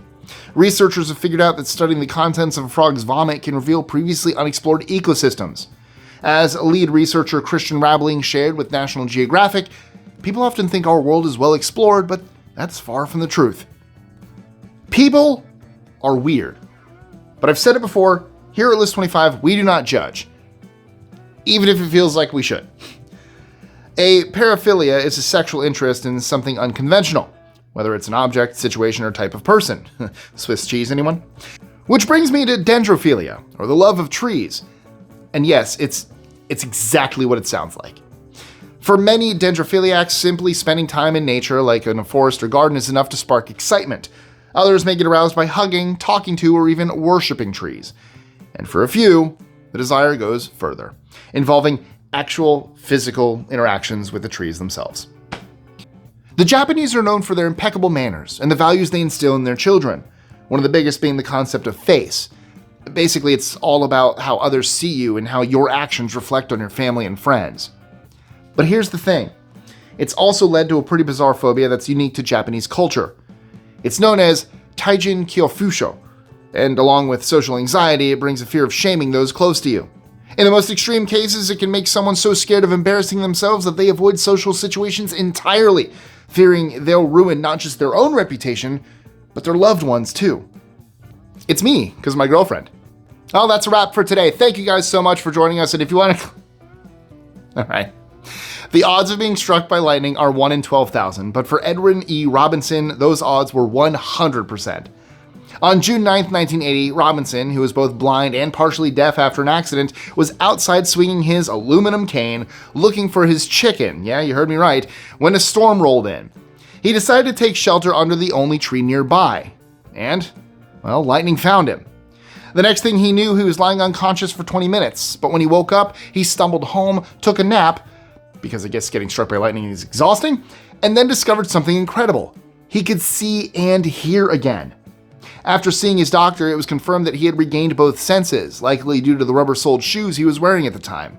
Researchers have figured out that studying the contents of a frog's vomit can reveal previously unexplored ecosystems. As lead researcher Christian Rabling shared with National Geographic, people often think our world is well explored, but that's far from the truth. People are weird. But I've said it before, here at List 25, we do not judge. even if it feels like we should. A paraphilia is a sexual interest in something unconventional, whether it's an object, situation, or type of person. Swiss cheese, anyone? Which brings me to dendrophilia, or the love of trees. And yes, it's exactly what it sounds like. For many dendrophiliacs, simply spending time in nature, like in a forest or garden, is enough to spark excitement. Others may get aroused by hugging, talking to, or even worshiping trees. And for a few, the desire goes further, involving actual physical interactions with the trees themselves. The Japanese are known for their impeccable manners and the values they instill in their children, one of the biggest being the concept of face. Basically, it's all about how others see you and how your actions reflect on your family and friends. But here's the thing. It's also led to a pretty bizarre phobia that's unique to Japanese culture. It's known as Taijin Kyofusho, and along with social anxiety, it brings a fear of shaming those close to you. In the most extreme cases, it can make someone so scared of embarrassing themselves that they avoid social situations entirely, fearing they'll ruin not just their own reputation, but their loved ones too. It's me, because of my girlfriend. Well, that's a wrap for today. Thank you guys so much for joining us, and if you want to... All right. The odds of being struck by lightning are 1 in 12,000, but for Edwin E. Robinson, those odds were 100%. On June 9, 1980, Robinson, who was both blind and partially deaf after an accident, was outside swinging his aluminum cane, looking for his chicken, yeah, you heard me right, when a storm rolled in. He decided to take shelter under the only tree nearby. And, well, lightning found him. The next thing he knew, he was lying unconscious for 20 minutes, but when he woke up, he stumbled home, took a nap, because I guess getting struck by lightning is exhausting, and then discovered something incredible. He could see and hear again. After seeing his doctor, it was confirmed that he had regained both senses, likely due to the rubber-soled shoes he was wearing at the time.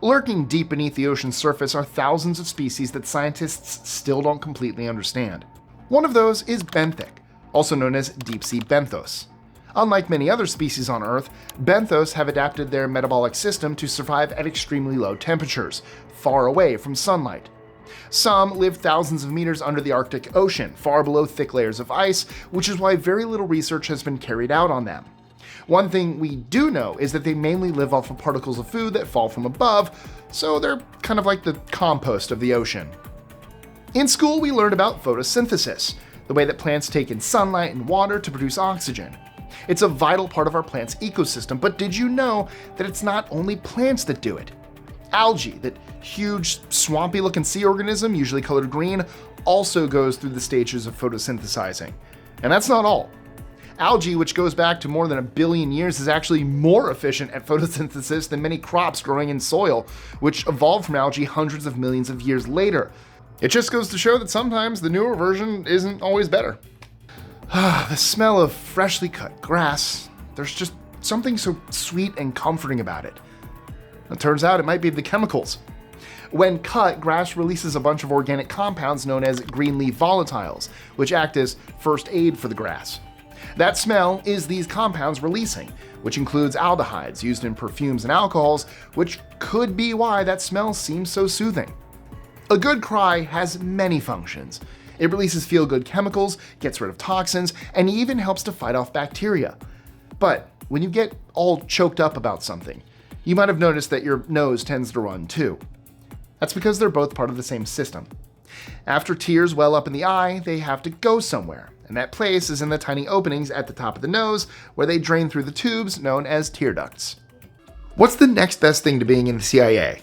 Lurking deep beneath the ocean's surface are thousands of species that scientists still don't completely understand. One of those is benthic, also known as deep-sea benthos. Unlike many other species on Earth, benthos have adapted their metabolic system to survive at extremely low temperatures, far away from sunlight. Some live thousands of meters under the Arctic Ocean, far below thick layers of ice, which is why very little research has been carried out on them. One thing we do know is that they mainly live off of particles of food that fall from above, so they're kind of like the compost of the ocean. In school, we learned about photosynthesis, the way that plants take in sunlight and water to produce oxygen. It's a vital part of our plant's ecosystem, but did you know that it's not only plants that do it? Algae, that huge, swampy-looking sea organism, usually colored green, also goes through the stages of photosynthesizing. And that's not all. Algae, which goes back to more than 1 billion years, is actually more efficient at photosynthesis than many crops growing in soil, which evolved from algae hundreds of millions of years later. It just goes to show that sometimes the newer version isn't always better. The smell of freshly cut grass, there's just something so sweet and comforting about it. It turns out it might be the chemicals. When cut, grass releases a bunch of organic compounds known as green leaf volatiles, which act as first aid for the grass. That smell is these compounds releasing, which includes aldehydes used in perfumes and alcohols, which could be why that smell seems so soothing. A good cry has many functions. It releases feel-good chemicals, gets rid of toxins, and even helps to fight off bacteria. But when you get all choked up about something, you might have noticed that your nose tends to run too. That's because they're both part of the same system. After tears well up in the eye, they have to go somewhere, and that place is in the tiny openings at the top of the nose where they drain through the tubes known as tear ducts. What's the next best thing to being in the CIA?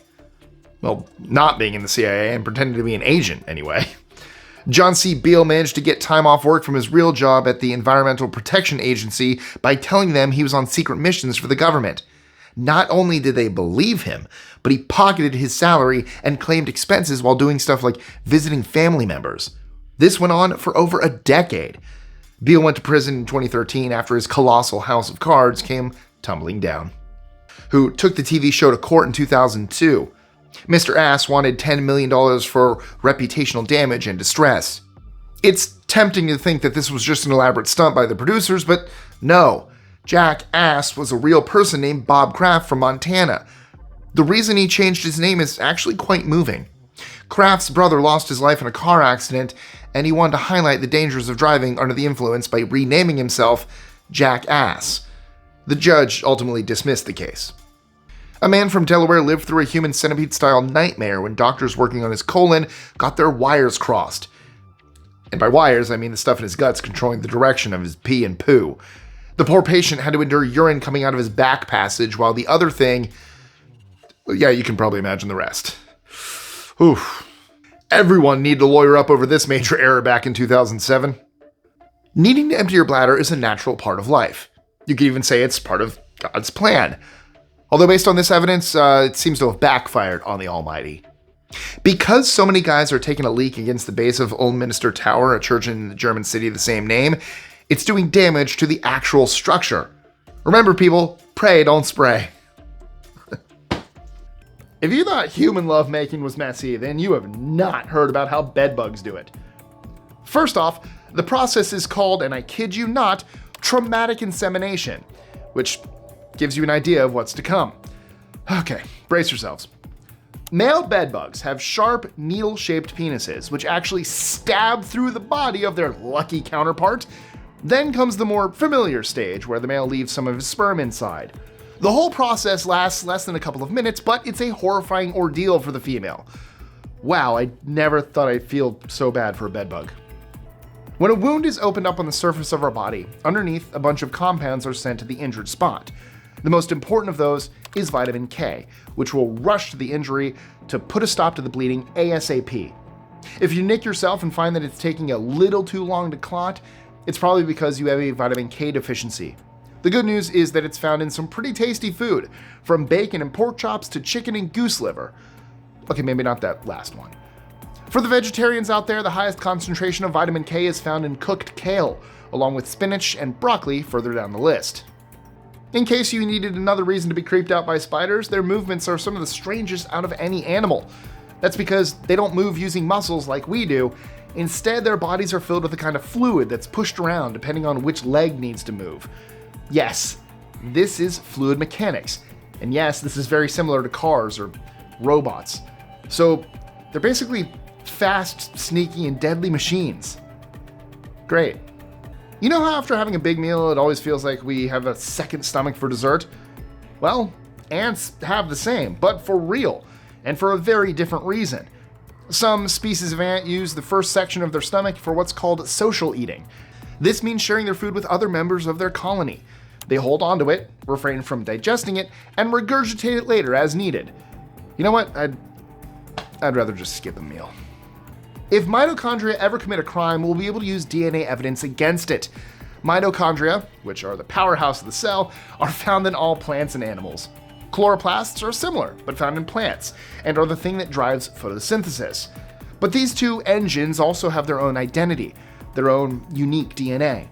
Well, not being in the CIA and pretending to be an agent, anyway. John C. Beale managed to get time off work from his real job at the Environmental Protection Agency by telling them he was on secret missions for the government. Not only did they believe him, but he pocketed his salary and claimed expenses while doing stuff like visiting family members. This went on for over a decade. Beale went to prison in 2013 after his colossal house of cards came tumbling down. Who took the TV show to court in 2002. Mr. Ass wanted $10 million for reputational damage and distress. It's tempting to think that this was just an elaborate stunt by the producers, but no. Jack Ass was a real person named Bob Kraft from Montana. The reason he changed his name is actually quite moving. Kraft's brother lost his life in a car accident, and he wanted to highlight the dangers of driving under the influence by renaming himself Jack Ass. The judge ultimately dismissed the case. A man from Delaware lived through a human centipede-style nightmare when doctors working on his colon got their wires crossed. And by wires, I mean the stuff in his guts controlling the direction of his pee and poo. The poor patient had to endure urine coming out of his back passage, while the other thing... yeah, you can probably imagine the rest. Oof. Everyone needed to lawyer up over this major error back in 2007. Needing to empty your bladder is a natural part of life. You could even say it's part of God's plan. Although based on this evidence, it seems to have backfired on the Almighty. Because so many guys are taking a leak against the base of Oldminster Tower, a church in the German city of the same name, it's doing damage to the actual structure. Remember, people, pray, don't spray. If you thought human lovemaking was messy, then you have not heard about how bedbugs do it. First off, the process is called, and I kid you not, traumatic insemination, which gives you an idea of what's to come. Okay, brace yourselves. Male bedbugs have sharp, needle-shaped penises, which actually stab through the body of their lucky counterpart. Then comes the more familiar stage, where the male leaves some of his sperm inside. The whole process lasts less than a couple of minutes, but it's a horrifying ordeal for the female. Wow, I never thought I'd feel so bad for a bedbug. When a wound is opened up on the surface of our body, underneath, a bunch of compounds are sent to the injured spot. The most important of those is vitamin K, which will rush to the injury to put a stop to the bleeding ASAP. If you nick yourself and find that it's taking a little too long to clot, it's probably because you have a vitamin K deficiency. The good news is that it's found in some pretty tasty food, from bacon and pork chops to chicken and goose liver. Okay, maybe not that last one. For the vegetarians out there, the highest concentration of vitamin K is found in cooked kale, along with spinach and broccoli further down the list. In case you needed another reason to be creeped out by spiders, their movements are some of the strangest out of any animal. That's because they don't move using muscles like we do. Instead, their bodies are filled with a kind of fluid that's pushed around depending on which leg needs to move. Yes, this is fluid mechanics. And yes, this is very similar to cars or robots. So they're basically fast, sneaky, and deadly machines. Great. You know how after having a big meal, it always feels like we have a second stomach for dessert? Well, ants have the same, but for real, and for a very different reason. Some species of ant use the first section of their stomach for what's called social eating. This means sharing their food with other members of their colony. They hold onto it, refrain from digesting it, and regurgitate it later as needed. You know what? I'd rather just skip a meal. If mitochondria ever commit a crime, we'll be able to use DNA evidence against it. Mitochondria, which are the powerhouse of the cell, are found in all plants and animals. Chloroplasts are similar, but found in plants, and are the thing that drives photosynthesis. But these two engines also have their own identity, their own unique DNA.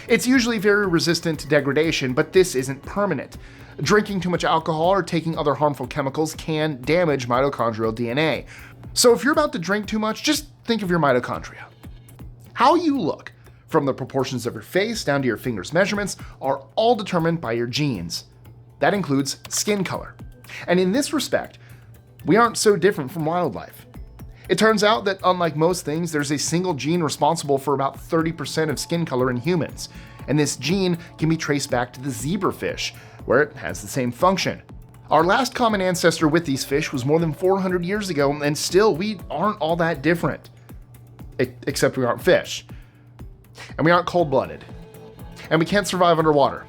It's usually very resistant to degradation, but this isn't permanent. Drinking too much alcohol or taking other harmful chemicals can damage mitochondrial DNA. So if you're about to drink too much, just think of your mitochondria. How you look, from the proportions of your face down to your fingers' measurements, are all determined by your genes. That includes skin color. And in this respect, we aren't so different from wildlife. It turns out that unlike most things, there's a single gene responsible for about 30% of skin color in humans. And this gene can be traced back to the zebrafish, where it has the same function. Our last common ancestor with these fish was more than 400 years ago, and still we aren't all that different. Except we aren't fish. And we aren't cold-blooded. And we can't survive underwater.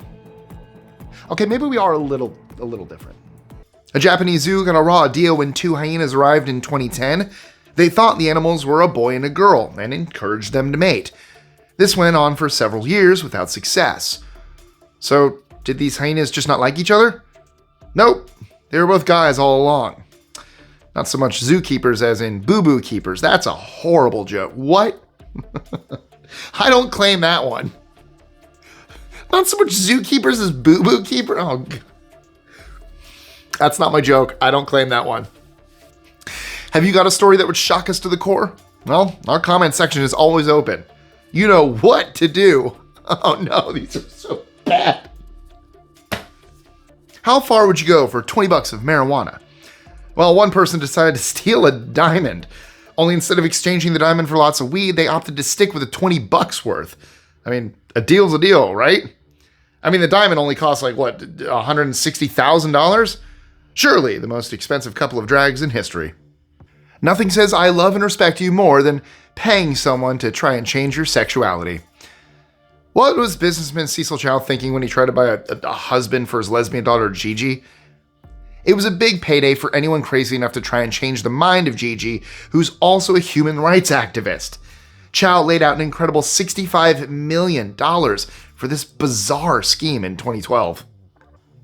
Okay, maybe we are a little different. A Japanese zoo got a raw deal when two hyenas arrived in 2010. They thought the animals were a boy and a girl and encouraged them to mate. This went on for several years without success. So, did these hyenas just not like each other? Nope, they were both guys all along. Not so much zookeepers as in boo-boo keepers. That's a horrible joke. What? I don't claim that one. Not so much zookeepers as boo-boo keeper? Oh, that's not my joke. I don't claim that one. Have you got a story that would shock us to the core? Well, our comment section is always open. You know what to do. Oh no, these are so bad. How far would you go for 20 bucks of marijuana? Well, one person decided to steal a diamond. Only instead of exchanging the diamond for lots of weed, they opted to stick with the 20 bucks worth. I mean, a deal's a deal, right? I mean, the diamond only costs like, what, $160,000? Surely the most expensive couple of drags in history. Nothing says I love and respect you more than paying someone to try and change your sexuality. What was businessman Cecil Chow thinking when he tried to buy a husband for his lesbian daughter Gigi? It was a big payday for anyone crazy enough to try and change the mind of Gigi, who's also a human rights activist. Chow laid out an incredible $65 million for this bizarre scheme in 2012.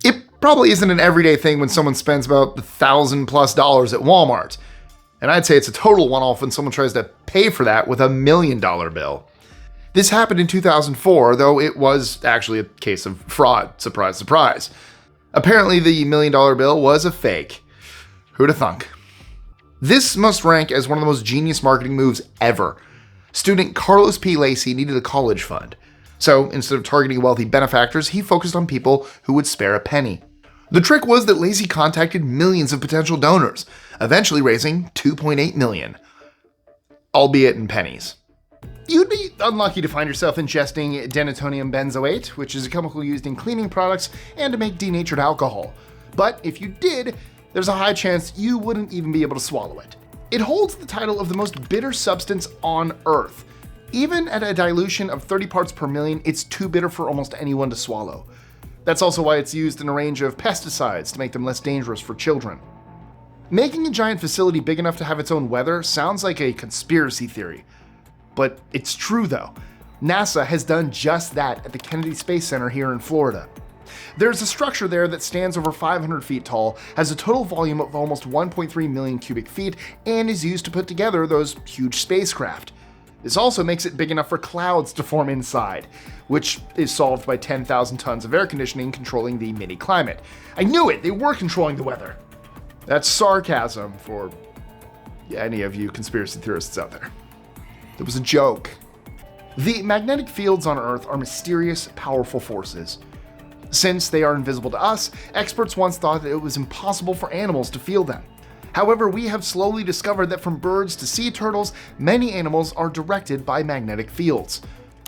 It probably isn't an everyday thing when someone spends about $1,000+ at Walmart. And I'd say it's a total one-off when someone tries to pay for that with $1 million bill. This happened in 2004, though it was actually a case of fraud. Surprise, surprise. Apparently the $1 million bill was a fake. Who'da thunk? This must rank as one of the most genius marketing moves ever. Student Carlos P. Lacey needed a college fund. So instead of targeting wealthy benefactors, he focused on people who would spare a penny. The trick was that Lacey contacted millions of potential donors, eventually raising $2.8 million, albeit in pennies. You'd be unlucky to find yourself ingesting denatonium benzoate, which is a chemical used in cleaning products and to make denatured alcohol. But if you did, there's a high chance you wouldn't even be able to swallow it. It holds the title of the most bitter substance on Earth. Even at a dilution of 30 parts per million, it's too bitter for almost anyone to swallow. That's also why it's used in a range of pesticides to make them less dangerous for children. Making a giant facility big enough to have its own weather sounds like a conspiracy theory. But it's true though. NASA has done just that at the Kennedy Space Center here in Florida. There's a structure there that stands over 500 feet tall, has a total volume of almost 1.3 million cubic feet, and is used to put together those huge spacecraft. This also makes it big enough for clouds to form inside, which is solved by 10,000 tons of air conditioning controlling the mini climate. I knew it! They were controlling the weather! That's sarcasm for any of you conspiracy theorists out there. It was a joke. The magnetic fields on Earth are mysterious, powerful forces. Since they are invisible to us, experts once thought that it was impossible for animals to feel them. However, we have slowly discovered that from birds to sea turtles, many animals are directed by magnetic fields.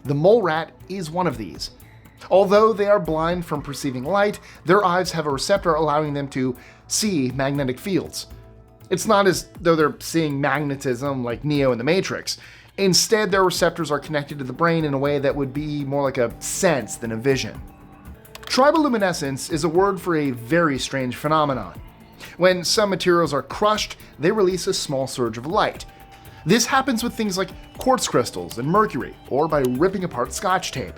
The mole rat is one of these. Although they are blind from perceiving light, their eyes have a receptor allowing them to see magnetic fields. It's not as though they're seeing magnetism like Neo in the Matrix. Instead, their receptors are connected to the brain in a way that would be more like a sense than a vision. Triboluminescence is a word for a very strange phenomenon. When some materials are crushed, they release a small surge of light. This happens with things like quartz crystals and mercury, or by ripping apart Scotch tape.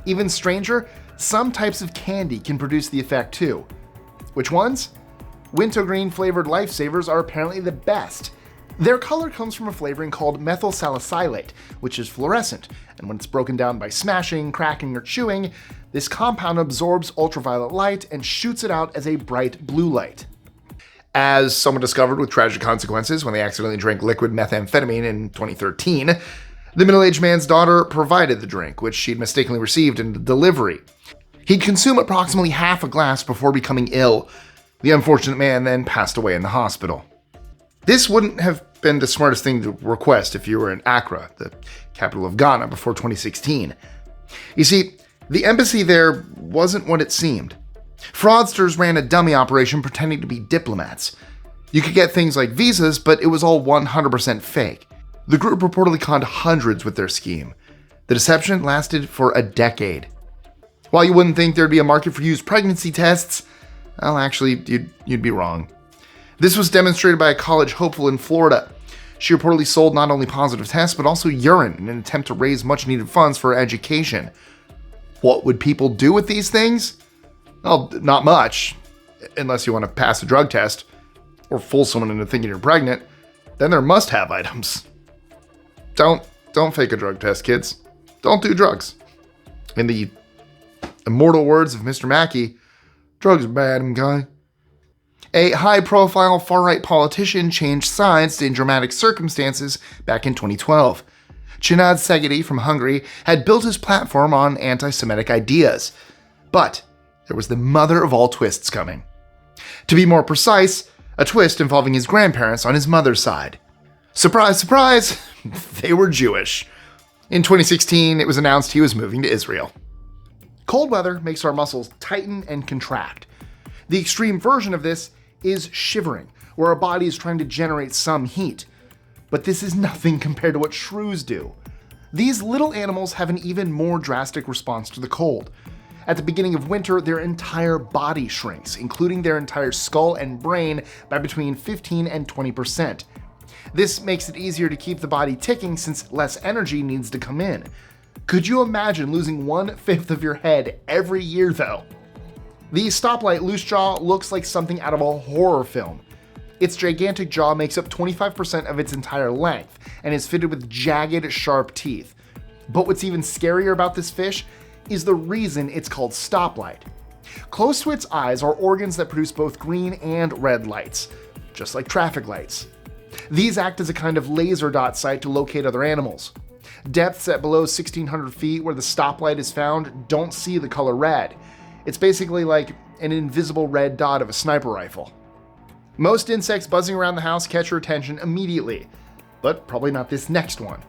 Even stranger, some types of candy can produce the effect too. Which ones? Wintergreen flavored lifesavers are apparently the best. Their color comes from a flavoring called methyl salicylate, which is fluorescent, and when it's broken down by smashing, cracking, or chewing, this compound absorbs ultraviolet light and shoots it out as a bright blue light. As someone discovered with tragic consequences when they accidentally drank liquid methamphetamine in 2013, the middle-aged man's daughter provided the drink, which she'd mistakenly received in delivery. He'd consume approximately half a glass before becoming ill. The unfortunate man then passed away in the hospital. This wouldn't have been the smartest thing to request if you were in Accra, the capital of Ghana, before 2016. You see, the embassy there wasn't what it seemed. Fraudsters ran a dummy operation pretending to be diplomats. You could get things like visas, but it was all 100% fake. The group reportedly conned hundreds with their scheme. The deception lasted for a decade. While you wouldn't think there'd be a market for used pregnancy tests, well, actually, you'd be wrong. This was demonstrated by a college hopeful in Florida. She reportedly sold not only positive tests, but also urine in an attempt to raise much-needed funds for her education. What would people do with these things? Well, not much, unless you want to pass a drug test, or fool someone into thinking you're pregnant. Then they're must-have items. Don't fake a drug test, kids. Don't do drugs. In the immortal words of Mr. Mackey, drugs are bad, guy. A high-profile far-right politician changed sides in dramatic circumstances back in 2012. Csanád Szegedy from Hungary had built his platform on anti-Semitic ideas. But there was the mother of all twists coming. To be more precise, a twist involving his grandparents on his mother's side. Surprise, surprise, they were Jewish. In 2016, it was announced he was moving to Israel. Cold weather makes our muscles tighten and contract. The extreme version of this is shivering, where our body is trying to generate some heat. But this is nothing compared to what shrews do. These little animals have an even more drastic response to the cold. At the beginning of winter, their entire body shrinks, including their entire skull and brain, by between 15 and 20%. This makes it easier to keep the body ticking since less energy needs to come in. Could you imagine losing 1/5 of your head every year though? The stoplight loose jaw looks like something out of a horror film. Its gigantic jaw makes up 25% of its entire length and is fitted with jagged, sharp teeth. But what's even scarier about this fish is the reason it's called stoplight. Close to its eyes are organs that produce both green and red lights, just like traffic lights. These act as a kind of laser dot sight to locate other animals. Depths at below 1,600 feet where the stoplight is found don't see the color red. It's basically like an invisible red dot of a sniper rifle. Most insects buzzing around the house catch your attention immediately, but probably not this next one.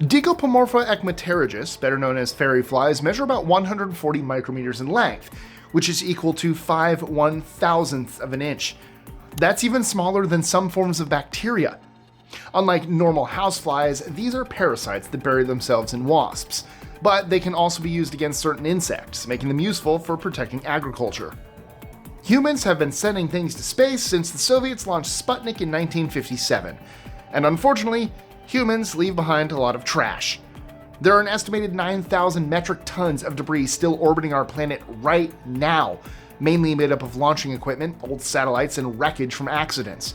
Dicopomorpha ecmopterygis, better known as fairy flies, measure about 140 micrometers in length, which is equal to 5/1000ths of an inch. That's even smaller than some forms of bacteria. Unlike normal houseflies, these are parasites that bury themselves in wasps, but they can also be used against certain insects, making them useful for protecting agriculture. Humans have been sending things to space since the Soviets launched Sputnik in 1957, and unfortunately, humans leave behind a lot of trash. There are an estimated 9,000 metric tons of debris still orbiting our planet right now, mainly made up of launching equipment, old satellites, and wreckage from accidents.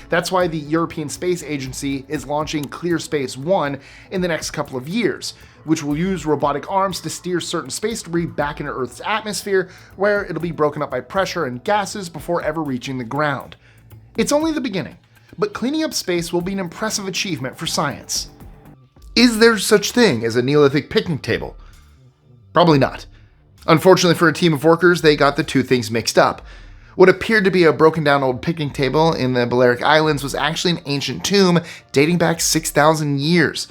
That's why the European Space Agency is launching ClearSpace 1 in the next couple of years, which will use robotic arms to steer certain space debris back into Earth's atmosphere, where it'll be broken up by pressure and gases before ever reaching the ground. It's only the beginning, but cleaning up space will be an impressive achievement for science. Is there such thing as a Neolithic picnic table? Probably not. Unfortunately for a team of workers, they got the two things mixed up. What appeared to be a broken down old picnic table in the Balearic Islands was actually an ancient tomb dating back 6,000 years.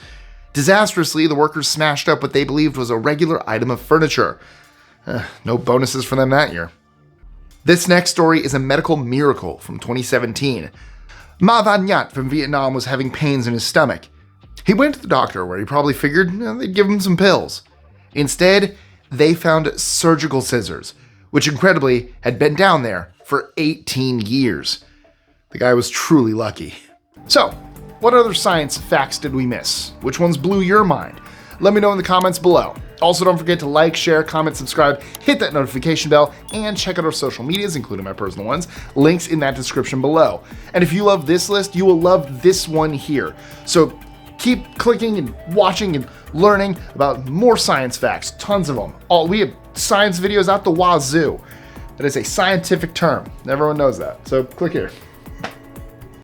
Disastrously, the workers smashed up what they believed was a regular item of furniture. No bonuses for them that year. This next story is a medical miracle from 2017. Ma Van Nyat from Vietnam was having pains in his stomach. He went to the doctor where he probably figured they'd give him some pills. Instead, they found surgical scissors, which incredibly had been down there for 18 years. The guy was truly lucky. So, what other science facts did we miss? Which ones blew your mind? Let me know in the comments below. Also, don't forget to like, share, comment, subscribe, hit that notification bell, and check out our social medias, including my personal ones. Links in that description below. And if you love this list, you will love this one here. So keep clicking and watching and learning about more science facts, tons of them. We have science videos out the wazoo. That is a scientific term. Everyone knows that. So click here.